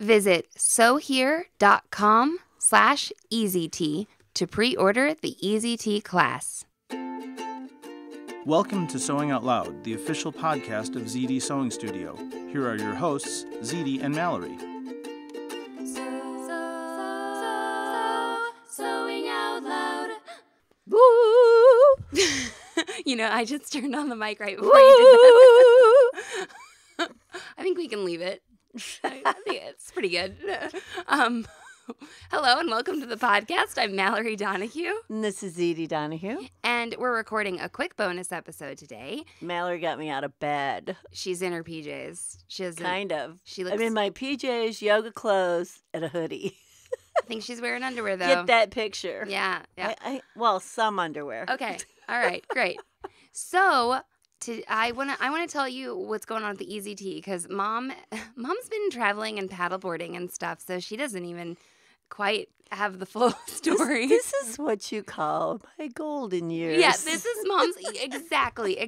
Visit sewhere.com/EasyT to pre-order the Easy Tea class. Welcome to Sewing Out Loud, the official podcast of Zede Sewing Studio. Here are your hosts, Zede and Mallory. Sewing Out Loud. Woo! I just turned on the mic right before you did that. I think we can leave it. I think it's pretty good. Hello and welcome to the podcast. I'm Mallory Donahue. And this is Zede Donahue. And we're recording a quick bonus episode today. Mallory got me out of bed. She's in her PJs. Kind of. She looks. I'm in my PJs, yoga clothes, and a hoodie. I think she's wearing underwear, though. Get that picture. Yeah. Well, some underwear. Okay. All right. Great. So I want to tell you what's going on with the Easy Tea because mom's been traveling and paddleboarding and stuff, so she doesn't even quite have the full story. This is what you call my golden years. Yeah, this is mom's. Exactly.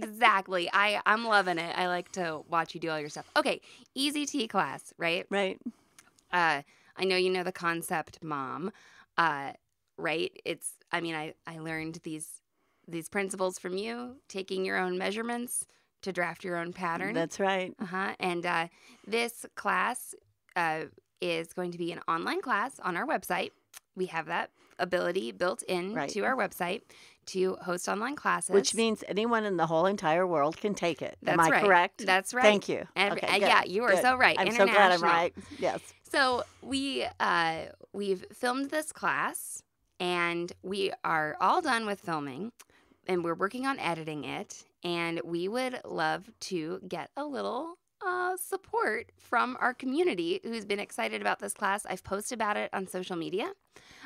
I'm loving it. I like to watch you do all your stuff. Okay, Easy Tea class, right? Right. I know you know the concept, Mom. Right? I learned these principles from you, taking your own measurements to draft your own pattern. That's right. And this class is going to be an online class on our website. We have that ability built in to our website to host online classes. Which means anyone in the whole entire world can take it. That's Am I right. correct? That's right. Thank you. Yeah, you are so right. I'm so glad I'm right. Yes. So we've filmed this class, and we are all done with filming, and we're working on editing it, and we would love to get a little support from our community who's been excited about this class. I've posted about it on social media,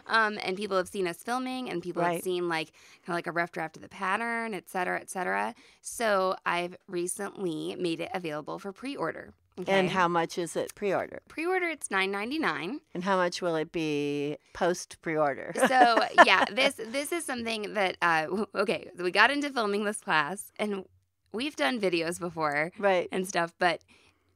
and people have seen us filming, and people have seen kind of a rough draft of the pattern, et cetera, et cetera. So I've recently made it available for pre-order. Okay. And how much is it pre-order? Pre-order, it's $9.99. And how much will it be post-pre-order? So, yeah, this is something that, okay, so we got into filming this class, and we've done videos before and stuff, but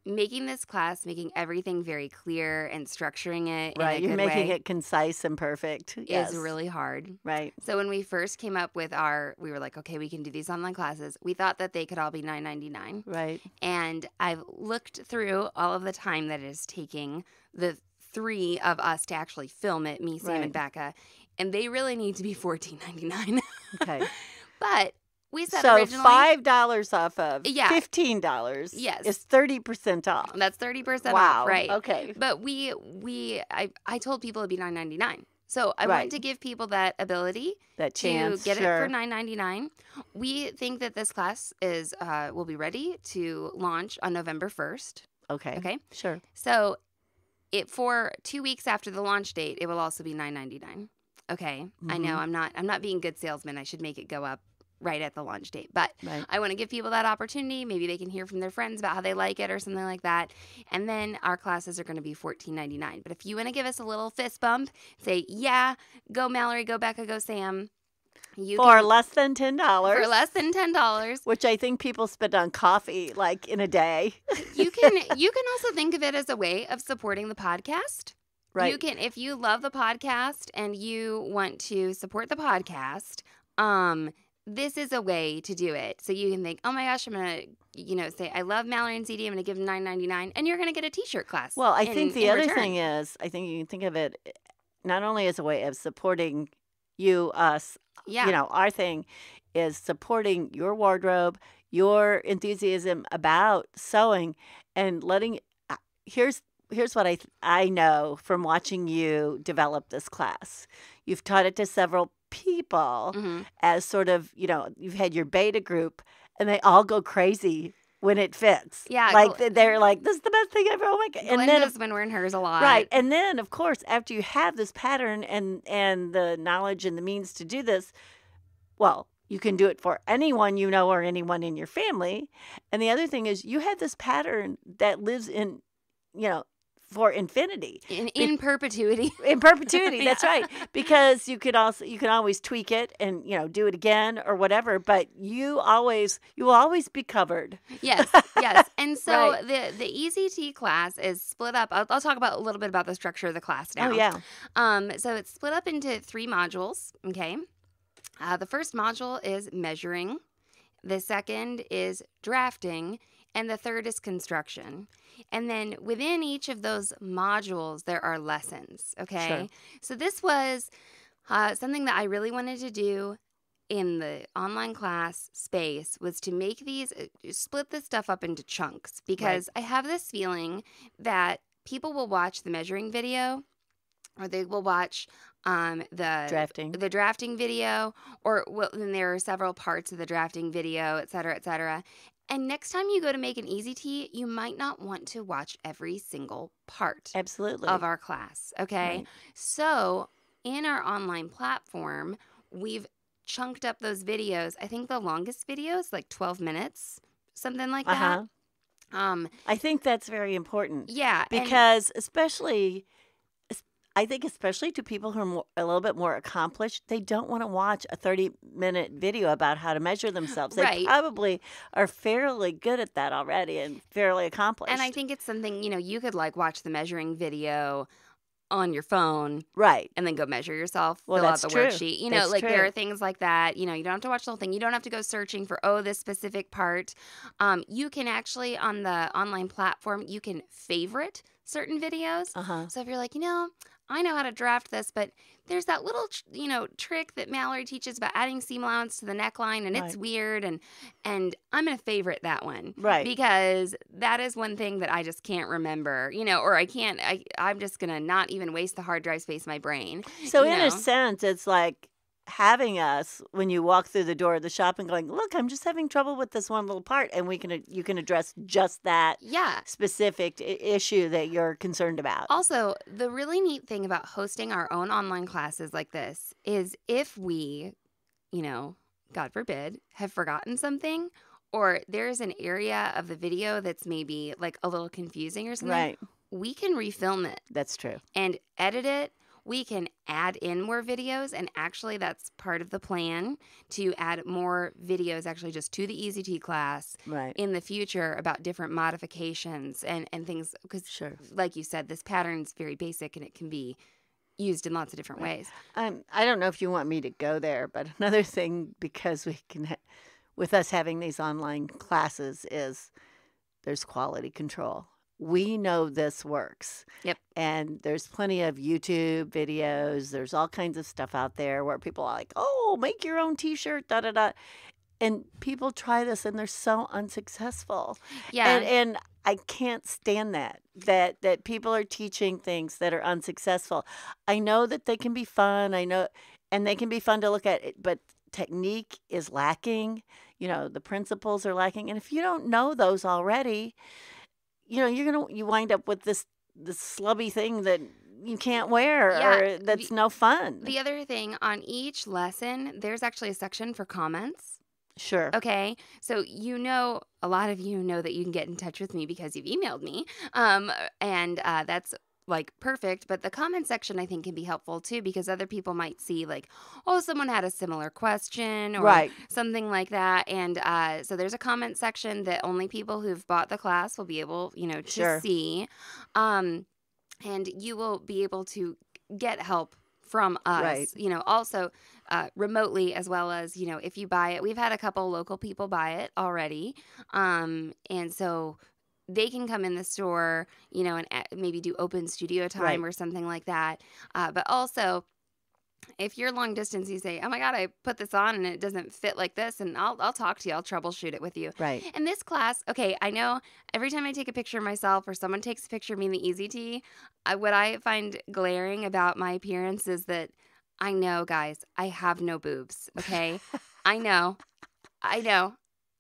making this class, making everything very clear and structuring it in a good You're making way it concise and perfect. is really hard. Right. So when we first came up with we were like, okay, we can do these online classes. We thought that they could all be $9.99. Right. And I've looked through all of the time that it is taking the three of us to actually film it, me, Sam, and Becca, and they really need to be $14.99. Okay. But we said so originally $5 off of $15 is 30% off. That's 30% wow. off, right? Okay. But I told people it'd be $9.99. So I wanted to give people that ability to get it for $9.99. We think that this class will be ready to launch on November 1st. Okay. Sure. So for 2 weeks after the launch date, it will also be $9.99. Okay. Mm-hmm. I know I'm not being a good salesman. I should make it go up right at the launch date. But I want to give people that opportunity. Maybe they can hear from their friends about how they like it or something like that. And then our classes are going to be $14.99. But if you want to give us a little fist bump, say, yeah, go Mallory, go Becca, go Sam. For less than $10. For less than $10. Which I think people spend on coffee in a day. You can also think of it as a way of supporting the podcast. Right. You can, if you love the podcast and you want to support the podcast, this is a way to do it. So you can think, oh my gosh, I'm going to, say, I love Mallory and Zede. I'm going to give them $9.99, and you're going to get a T-shirt class. Well, I think the other thing is, I think you can think of it not only as a way of supporting you, us, our thing is supporting your wardrobe, your enthusiasm about sewing, and here's what I know from watching you develop this class. You've taught it to several people as sort of, you've had your beta group, and they all go crazy when it fits. Yeah. They're like, this is the best thing ever. Oh my God. And Glenda's been wearing hers a lot. Right. And then, of course, after you have this pattern and the knowledge and the means to do this, well, you can do it for anyone you know or anyone in your family. And the other thing is you have this pattern that lives in, for infinity. In perpetuity. In perpetuity, that's right. Because you can always tweak it and, do it again or whatever, but you will always be covered. Yes. And so the ECT class is split up. I'll talk about a little bit about the structure of the class now. Oh, yeah. So it's split up into 3 modules, okay? The first module is measuring. The second is drafting. And the third is construction. And then within each of those modules, there are lessons, okay? Sure. So this was something that I really wanted to do in the online class space, was to make these, split this stuff up into chunks, because I have this feeling that people will watch the measuring video, or they will watch the drafting video, or then there are several parts of the drafting video, et cetera, et cetera. And next time you go to make an ECT, you might not want to watch every single part of our class, okay? Right. So in our online platform, we've chunked up those videos. I think the longest video is like 12 minutes, something like that. I think that's very important. Yeah. Because I think especially to people who are a little bit more accomplished, they don't want to watch a 30-minute video about how to measure themselves. They probably are fairly good at that already and fairly accomplished. And I think it's something, you could watch the measuring video on your phone. Right. And then go measure yourself, fill out the true. Worksheet. That's true. There are things like that. You don't have to watch the whole thing. You don't have to go searching for, this specific part. You can actually, on the online platform, you can favorite certain videos. So if you're like, I know how to draft this, but there's that little, trick that Mallory teaches about adding seam allowance to the neckline, and it's weird, and I'm going to favorite that one. Right. Because that is one thing that I just can't remember, or I'm just going to not even waste the hard drive space in my brain. So in a sense, it's like having us when you walk through the door of the shop and going, look, I'm just having trouble with this one little part, and you can address just that specific issue that you're concerned about. Also, the really neat thing about hosting our own online classes like this is if we, God forbid, have forgotten something, or there's an area of the video that's maybe a little confusing or something, we can refilm it. That's true. And edit it. We can add in more videos, and actually that's part of the plan, to add more videos actually just to the ECT class in the future about different modifications and things, because like you said, this pattern's very basic and it can be used in lots of different ways. I don't know if you want me to go there, but another thing, because we can, with us having these online classes, is there's quality control. We know this works. Yep. And there's plenty of YouTube videos. There's all kinds of stuff out there where people are like, make your own T-shirt, da-da-da. And people try this, and they're so unsuccessful. Yeah. And I can't stand that people are teaching things that are unsuccessful. I know that they can be fun. And they can be fun to look at, but technique is lacking. The principles are lacking. And if you don't know those already, you wind up with this slubby thing that you can't wear, or that's no fun. The other thing, on each lesson, there's actually a section for comments. Sure. Okay. So a lot of you know that you can get in touch with me because you've emailed me. And that's perfect. But the comment section, I think, can be helpful too, because other people might see someone had a similar question or something like that. And so there's a comment section that only people who've bought the class will be able, to see. And you will be able to get help from us, also remotely, as well as, if you buy it. We've had a couple local people buy it already. And so they can come in the store, and maybe do open studio time or something like that. But also, if you're long distance, you say, oh my God, I put this on and it doesn't fit like this, and I'll talk to you. I'll troubleshoot it with you. Right. And this class, okay, I know every time I take a picture of myself or someone takes a picture of me in the ECT, what I find glaring about my appearance is that I know, guys, I have no boobs, okay? I know.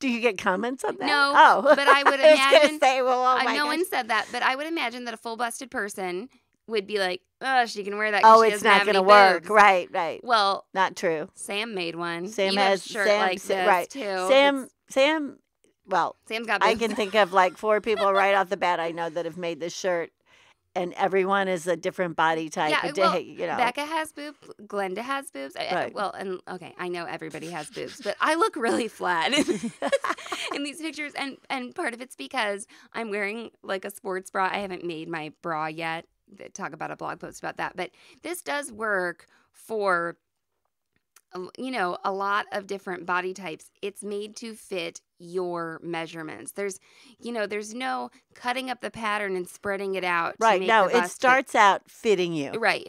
Do you get comments on that? No, but I would imagine. I was going to say, no one said that, but I would imagine that a full-busted person would be like, she can wear that. It's not going to work. Boobs. Right. Well, not true. Sam made one. Sam you has a shirt like this too. Sam. Well, Sam's got boobs. I can think of 4 people right off the bat I know that have made this shirt, and everyone is a different body type. Yeah, well, you know. Becca has boobs, Glenda has boobs. Right. I know everybody has boobs, but I look really flat in these pictures, and part of it's because I'm wearing like a sports bra. I haven't made my bra yet. Talk about a blog post about that, but this does work for a lot of different body types. It's made to fit your measurements. There's no cutting up the pattern and spreading it out. Right. No, it starts out fitting you. Right.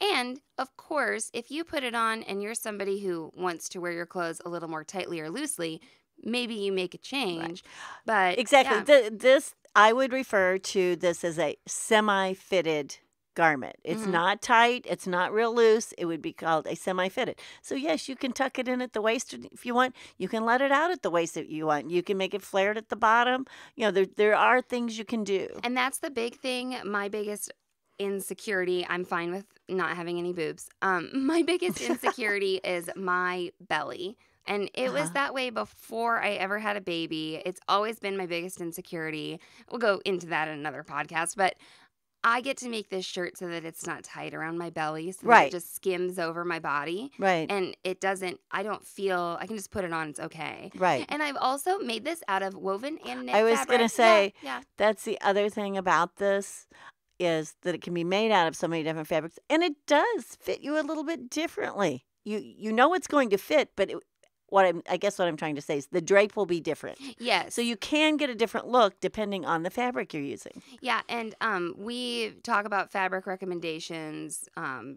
And of course, if you put it on and you're somebody who wants to wear your clothes a little more tightly or loosely, maybe you make a change. Right. But exactly. Yeah. This I would refer to this as a semi-fitted garment. It's not tight. It's not real loose. It would be called a semi-fitted. So yes, you can tuck it in at the waist if you want. You can let it out at the waist if you want. You can make it flared at the bottom. There are things you can do. And that's the big thing. My biggest insecurity, I'm fine with not having any boobs. My biggest insecurity is my belly. And it was that way before I ever had a baby. It's always been my biggest insecurity. We'll go into that in another podcast, but I get to make this shirt so that it's not tight around my belly, so that it just skims over my body. Right. And I can just put it on, it's okay. Right. And I've also made this out of woven and knit I was fabric. going to say, yeah. That's the other thing about this is that it can be made out of so many different fabrics, and it does fit you a little bit differently. You know it's going to fit, but what I'm trying to say is the drape will be different. Yes. So you can get a different look depending on the fabric you're using. Yeah, and we talk about fabric recommendations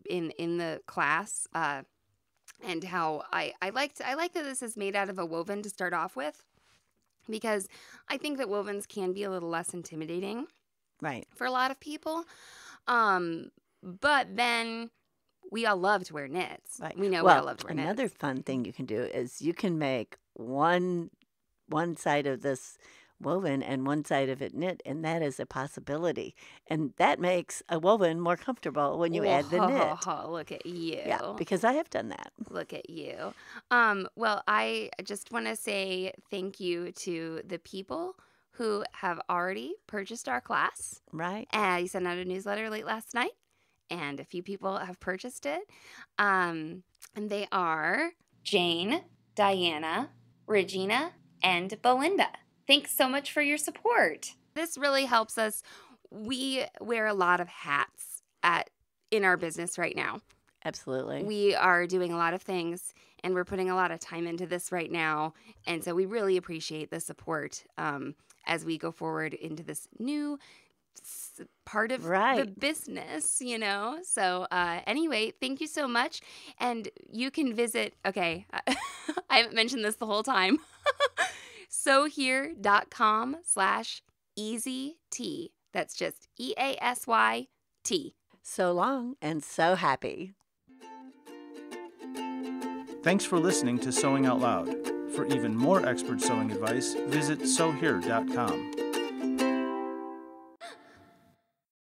in the class, and how I like that this is made out of a woven to start off with, because I think that wovens can be a little less intimidating, right, for a lot of people. But then we all love to wear knits. Right. We know we all love to wear knits. Another fun thing you can do is you can make one side of this woven and one side of it knit, and that is a possibility. And that makes a woven more comfortable when you add the knit. Look at you. Yeah, because I have done that. Look at you. Well, I just want to say thank you to the people who have already purchased our class. Right. I sent out a newsletter late last night, and a few people have purchased it. And they are Jane, Diana, Regina, and Belinda. Thanks so much for your support. This really helps us. We wear a lot of hats in our business right now. Absolutely. We are doing a lot of things, and we're putting a lot of time into this right now. And so we really appreciate the support as we go forward into this new part of the business, So anyway, thank you so much. And you can visit, I haven't mentioned this the whole time, sewhere.com/easyt. That's just EASYT. So long and so happy. Thanks for listening to Sewing Out Loud. For even more expert sewing advice, visit sewhere.com.